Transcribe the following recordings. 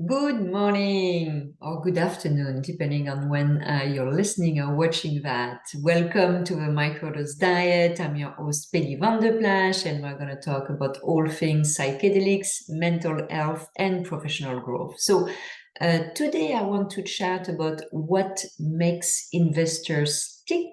Good morning or good afternoon, depending on when you're listening or watching that. Welcome to the Microdose Diet. I'm your host, Peggy Plassche, and we're going to talk about all things psychedelics, mental health, and professional growth. So today I want to chat about what makes investors tick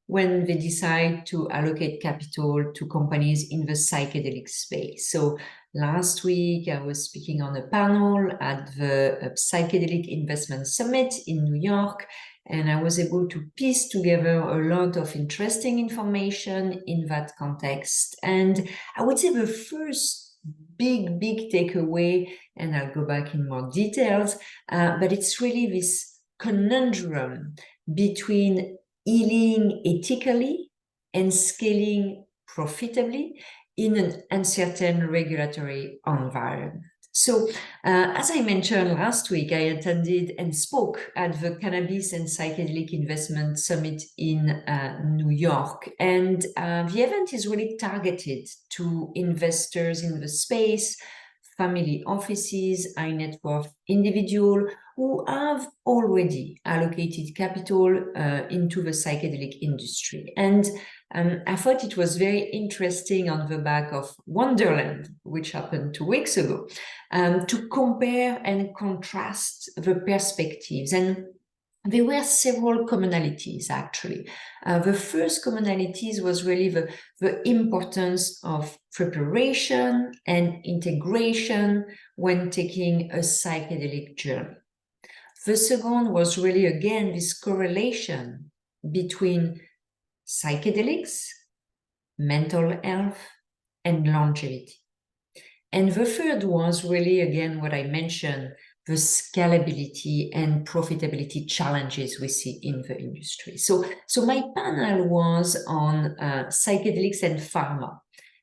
when they decide to allocate capital to companies in the psychedelic space. So last week, I was speaking on a panel at the Psychedelic Investment Summit in New York, and I was able to piece together a lot of interesting information in that context. And I would say the first big takeaway, and I'll go back in more details, but it's really this conundrum between healing ethically and scaling profitably in an uncertain regulatory environment. So, as I mentioned last week, I attended and spoke at the Cannabis and Psychedelic Investment Summit in New York. And the event is really targeted to investors in the space, family offices, high net worth individuals who have already allocated capital into the psychedelic industry. And I thought it was very interesting on the back of Wonderland, which happened 2 weeks ago, to compare and contrast the perspectives. And there were several commonalities, actually. The first commonalities was really the importance of preparation and integration when taking a psychedelic journey. The second was really, again, this correlation between psychedelics, mental health, and longevity. And the third was really, again, what I mentioned, the scalability and profitability challenges we see in the industry. So my panel was on psychedelics and pharma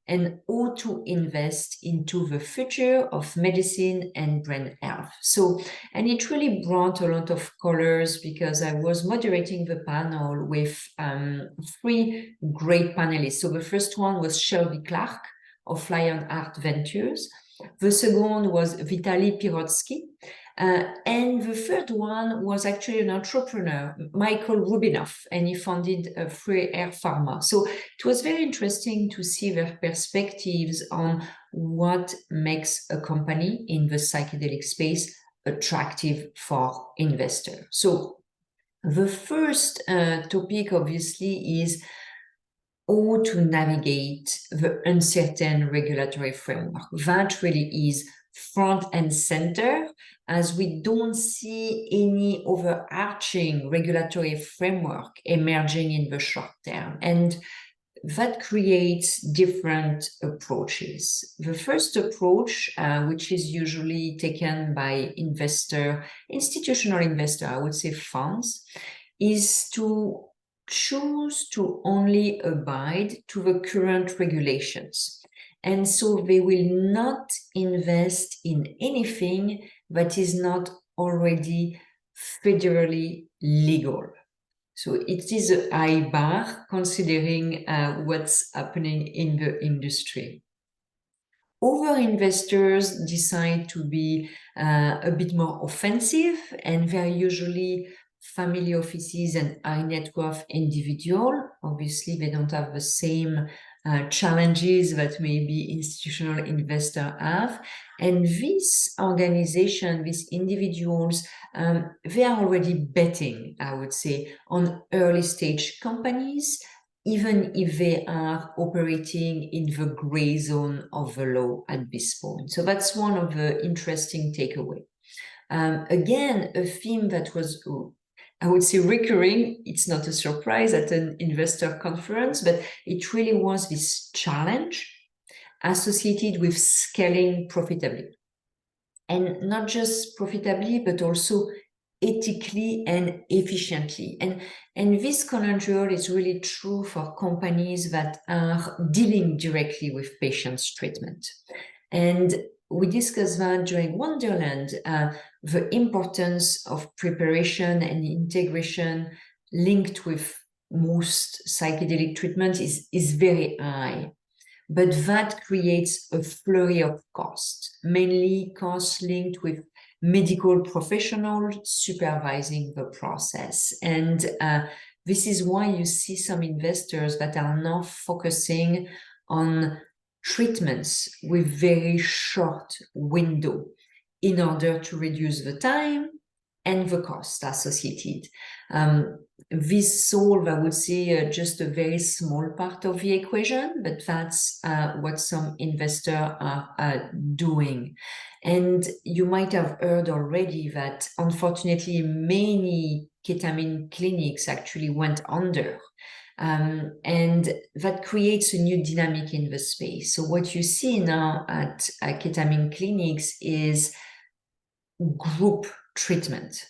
and how to invest into the future of medicine and brain health. So, and it really brought a lot of colors because I was moderating the panel with 3 great panelists. So the first one was Shelby of Lionheart Ventures. The second was Vitaly Pirotsky. And the third one was actually an entrepreneur, Michael Rubinov, and he founded Free Air Pharma. So it was very interesting to see their perspectives on what makes a company in the psychedelic space attractive for investors. So the first topic, obviously, is how to navigate the uncertain regulatory framework. That really is front and center, as we don't see any overarching regulatory framework emerging in the short term. And that creates different approaches. The first approach, which is usually taken by institutional investor, I would say funds, is to choose to only abide to the current regulations. And so they will not invest in anything that is not already federally legal. So it is a high bar considering what's happening in the industry. Other investors decide to be a bit more offensive, and they're usually family offices and high net worth individual. Obviously, they don't have the same challenges that maybe institutional investors have. And this organization, these individuals, they are already betting, I would say, on early stage companies, even if they are operating in the gray zone of the law at this point. So that's one of the interesting takeaways. Again, a theme that was, I would say, recurring. It's not a surprise at an investor conference, but it really was this challenge associated with scaling profitably. And not just profitably, but also ethically and efficiently. And this conundrum is really true for companies that are dealing directly with patients' treatment. And we discussed that during Wonderland, the importance of preparation and integration linked with most psychedelic treatment is very high. But that creates a flurry of costs, mainly costs linked with medical professional supervising the process. And this is why you see some investors that are now focusing on treatments with very short window in order to reduce the time and the cost associated. This solve, I would say, just a very small part of the equation, but that's what some investors are doing. And you might have heard already that, unfortunately, many ketamine clinics actually went under. And that creates a new dynamic in the space. So what you see now at ketamine clinics is group treatment.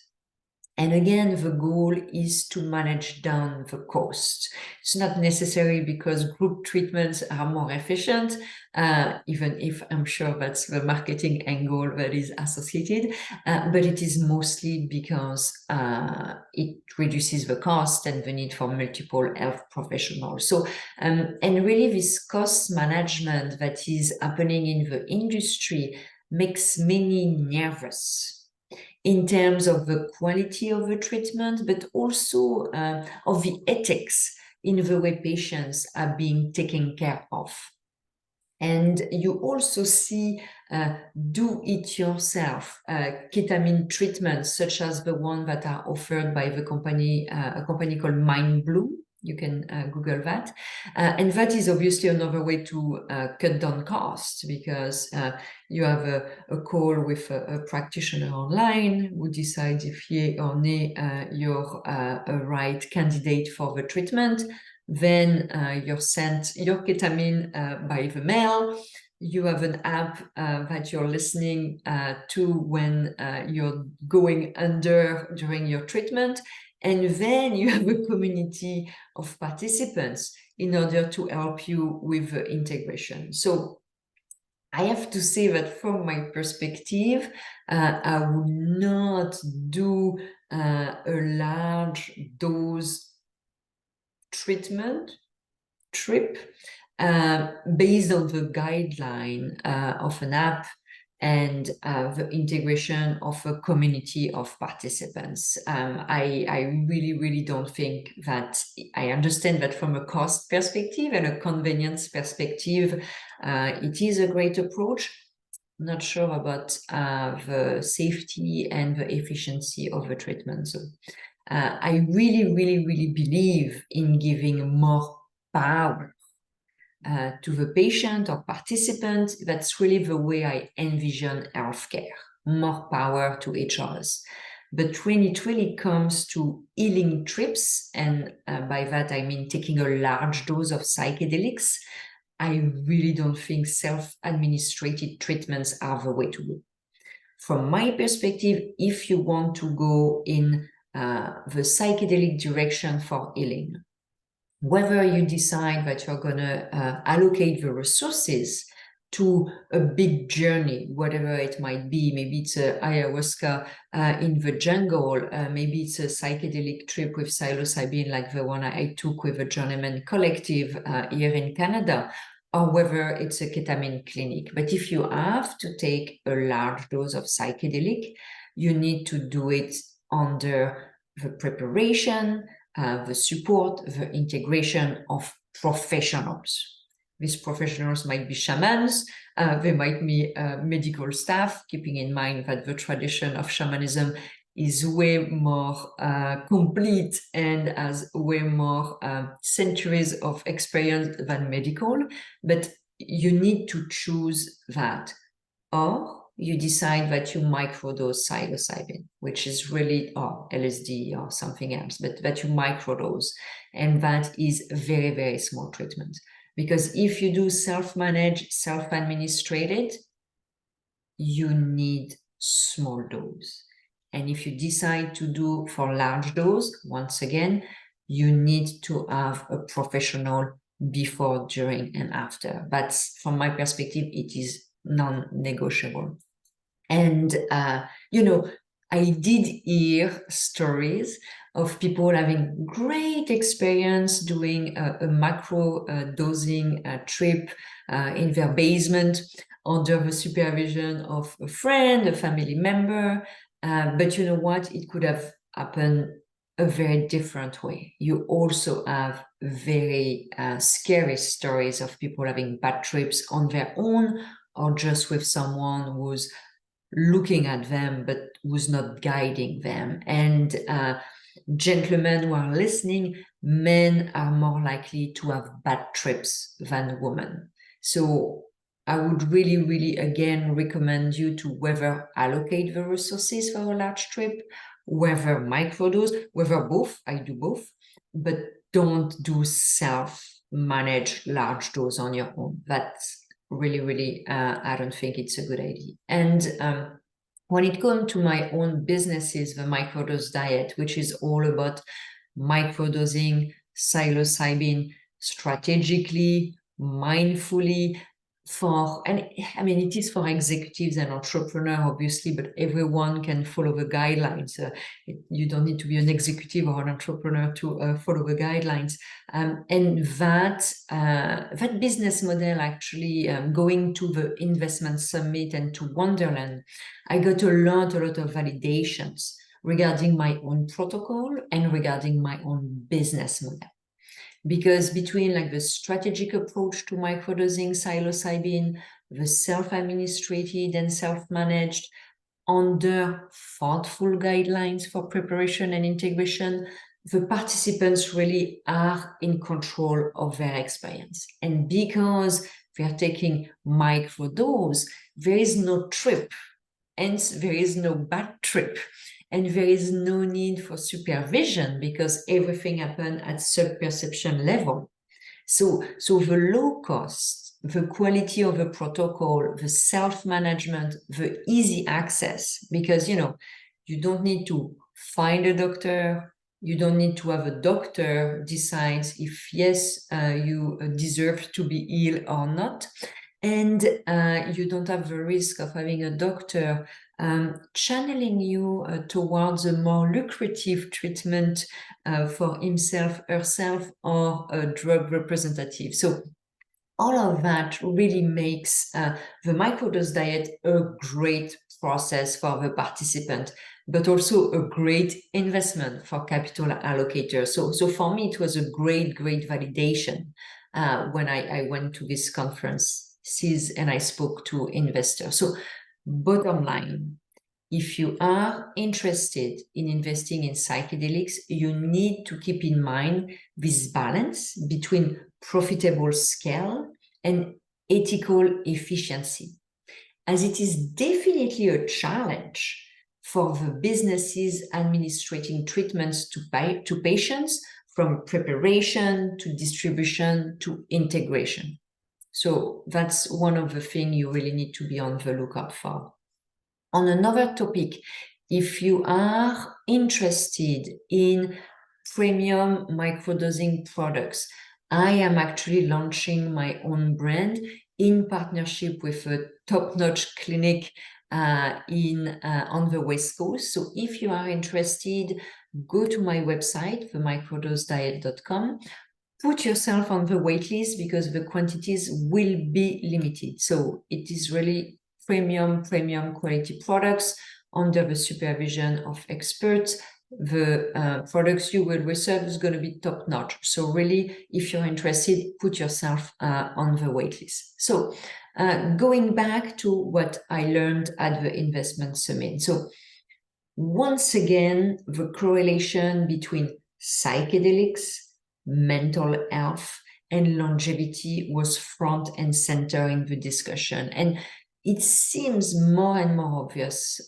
And again, the goal is to manage down the cost. It's not necessary because group treatments are more efficient, even if I'm sure that's the marketing angle that is associated, but it is mostly because it reduces the cost and the need for multiple health professionals. So, and really this cost management that is happening in the industry makes many nervous in terms of the quality of the treatment, but also of the ethics in the way patients are being taken care of. And you also see do-it-yourself ketamine treatments, such as the one that are offered by the company, a company called Mindblue. You can Google that. And that is obviously another way to cut down costs, because you have a call with a practitioner online who decides if yea or nay you're a right candidate for the treatment. Then you're sent your ketamine by the mail. You have an app that you're listening to when you're going under during your treatment. And then you have a community of participants in order to help you with the integration. So I have to say that from my perspective, I would not do a large dose treatment trip based on the guideline of an app and the integration of a community of participants. I really don't think that, I understand that from a cost perspective and a convenience perspective, it is a great approach. Not sure about the safety and the efficiency of the treatment. So I really believe in giving more power to the patient or participant. That's really the way I envision healthcare, more power to each of us. But when it really comes to healing trips, and by that I mean taking a large dose of psychedelics, I really don't think self-administrated treatments are the way to go. From my perspective, if you want to go in the psychedelic direction for healing, whether you decide that you're going to allocate the resources to a big journey, whatever it might be, maybe it's a ayahuasca in the jungle, maybe it's a psychedelic trip with psilocybin like the one I took with the Journeyman Collective here in Canada, or whether it's a ketamine clinic. But if you have to take a large dose of psychedelic, you need to do it under the preparation, the support, the integration of professionals. These professionals might be shamans, they might be medical staff, keeping in mind that the tradition of shamanism is way more complete and has way more centuries of experience than medical, but you need to choose that. Or you decide that you microdose psilocybin, which is really, or LSD or something else, but that you microdose. And that is a very small treatment. Because if you do self-managed, self-administrated, you need small dose. And if you decide to do for large dose, once again, you need to have a professional before, during, and after. But from my perspective, it is non-negotiable. And, you know, I did hear stories of people having great experience doing a macro dosing trip in their basement, under the supervision of a friend, a family member. But you know what? It could have happened a very different way. You also have very scary stories of people having bad trips on their own or just with someone who's looking at them but who's not guiding them. And gentlemen who are listening, men are more likely to have bad trips than women. So I would really, really, again, recommend you to whether allocate the resources for a large trip, whether microdose, whether both. I do both, but don't do self-managed large dose on your own. That's really, really, I don't think it's a good idea. And when it comes to my own businesses, the microdose diet, which is all about microdosing psilocybin strategically, mindfully, it is for executives and entrepreneurs, obviously, but everyone can follow the guidelines. You don't need to be an executive or an entrepreneur to follow the guidelines. And that business model, actually, going to the investment summit and to Wonderland, I got a lot of validations regarding my own protocol and regarding my own business model. Because between like the strategic approach to microdosing psilocybin, the self-administrated and self-managed under thoughtful guidelines for preparation and integration, the participants really are in control of their experience. And because they're taking microdose, there is no trip, hence there is no bad trip. And there is no need for supervision because everything happens at sub-perception level. So the low cost, the quality of the protocol, the self-management, the easy access, because, you don't need to find a doctor, you don't need to have a doctor decide if, yes, you deserve to be ill or not. And you don't have the risk of having a doctor channeling you towards a more lucrative treatment for himself, herself, or a drug representative. So all of that really makes the microdose diet a great process for the participant, but also a great investment for capital allocators. So for me, it was a great validation when I went to this conference and I spoke to investors. So bottom line, if you are interested in investing in psychedelics, you need to keep in mind this balance between profitable scale and ethical efficiency, as it is definitely a challenge for the businesses administrating treatments to patients, from preparation to distribution to integration. So that's one of the things you really need to be on the lookout for. On another topic, if you are interested in premium microdosing products, I am actually launching my own brand in partnership with a top-notch clinic on the West Coast. So if you are interested, go to my website, themicrodosediet.com. Put yourself on the wait list because the quantities will be limited. So it is really premium quality products under the supervision of experts. The products you will receive is going to be top notch. So really, if you're interested, put yourself on the wait list. So going back to what I learned at the investment summit. So once again, the correlation between psychedelics, mental health, and longevity was front and center in the discussion. And it seems more and more obvious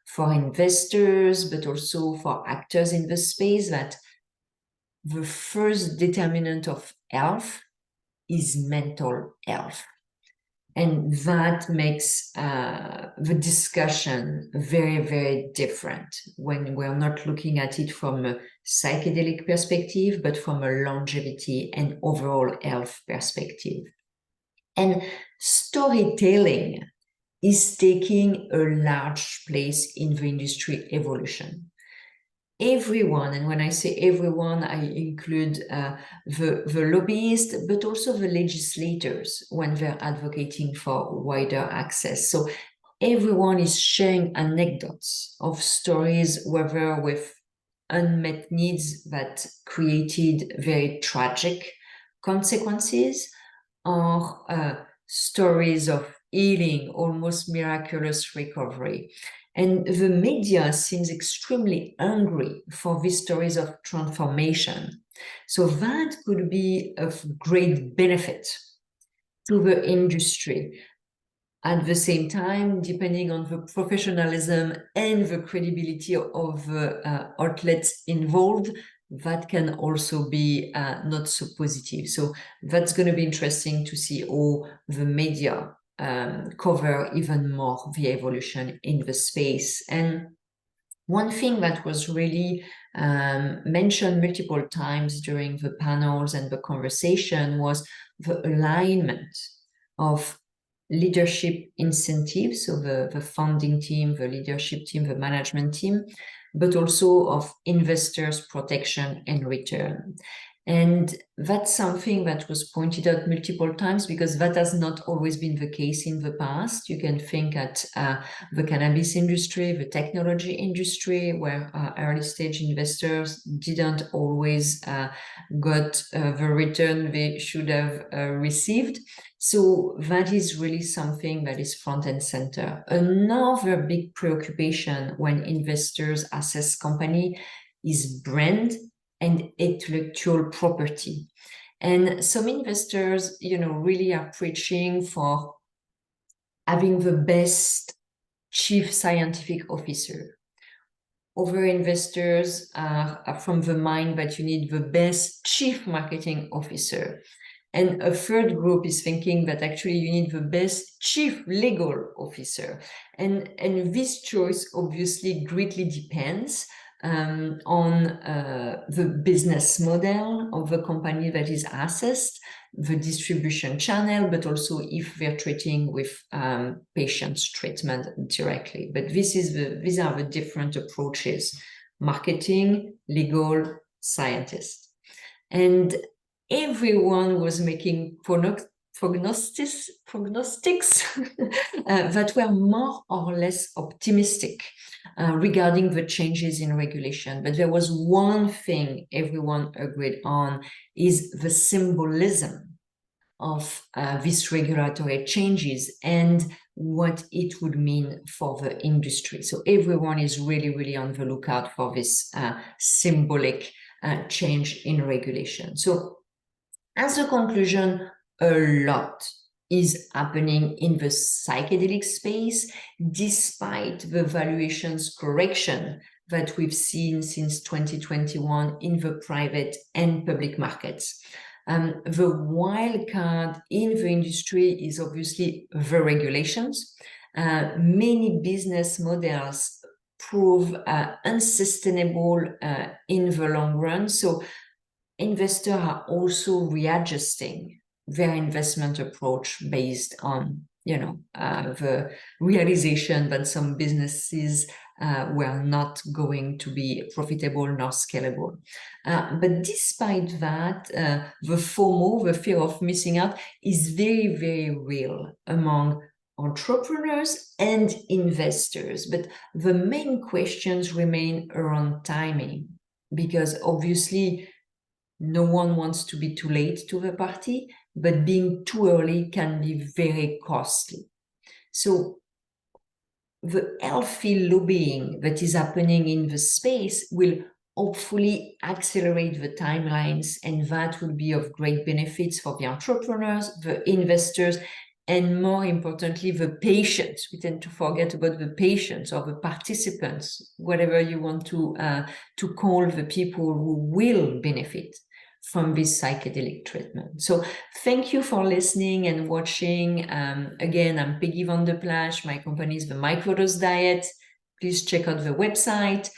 for investors, but also for actors in the space, that the first determinant of health is mental health. And that makes the discussion very different when we're not looking at it from a psychedelic perspective, but from a longevity and overall health perspective. And storytelling is taking a large place in the industry evolution. everyone, and when I say everyone, I include the lobbyists, but also the legislators when they're advocating for wider access. So everyone is sharing anecdotes of stories, whether with unmet needs that created very tragic consequences, or stories of healing, almost miraculous recovery. And the media seems extremely hungry for these stories of transformation. So that could be of great benefit to the industry. At the same time, depending on the professionalism and the credibility of the outlets involved, that can also be not so positive. So that's going to be interesting to see how the media cover even more the evolution in the space. And one thing that was really mentioned multiple times during the panels and the conversation was the alignment of leadership incentives, so the funding team, the leadership team, the management team, but also of investors' protection and return. And that's something that was pointed out multiple times, because that has not always been the case in the past. You can think at the cannabis industry, the technology industry, where early stage investors didn't always got the return they should have received. So that is really something that is front and center. Another big preoccupation when investors assess company is brand and intellectual property. And some investors, really are preaching for having the best chief scientific officer. Other investors are from the mind that you need the best chief marketing officer. And a third group is thinking that actually you need the best chief legal officer. And this choice obviously greatly depends on the business model of the company that is assessed, the distribution channel, but also if they're treating with patients' treatment directly. But these are the different approaches: marketing, legal, scientist. And everyone was making prognostics that were more or less optimistic regarding the changes in regulation. But there was one thing everyone agreed on, is the symbolism of these regulatory changes and what it would mean for the industry. So everyone is really, really on the lookout for this symbolic change in regulation. So as a conclusion, a lot is happening in the psychedelic space, despite the valuations correction that we've seen since 2021 in the private and public markets. The wild card in the industry is obviously the regulations. Many business models prove unsustainable in the long run. So investors are also readjusting their investment approach based on, the realization that some businesses were not going to be profitable nor scalable. But despite that, the FOMO, the fear of missing out, is very, very real among entrepreneurs and investors. But the main questions remain around timing, because obviously no one wants to be too late to the party, but being too early can be very costly. So the healthy lobbying that is happening in the space will hopefully accelerate the timelines, and that will be of great benefits for the entrepreneurs, the investors, and more importantly, the patients. We tend to forget about the patients or the participants, whatever you want to call the people who will benefit from this psychedelic treatment. So thank you for listening and watching. Again, I'm Peggy van der Plassche. My company is the Microdose Diet. Please check out the website.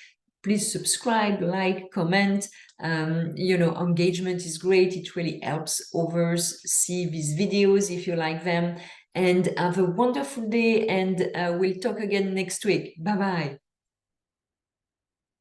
Please subscribe, like, comment. Engagement is great. It really helps others see these videos if you like them. And have a wonderful day, and we'll talk again next week. Bye-bye.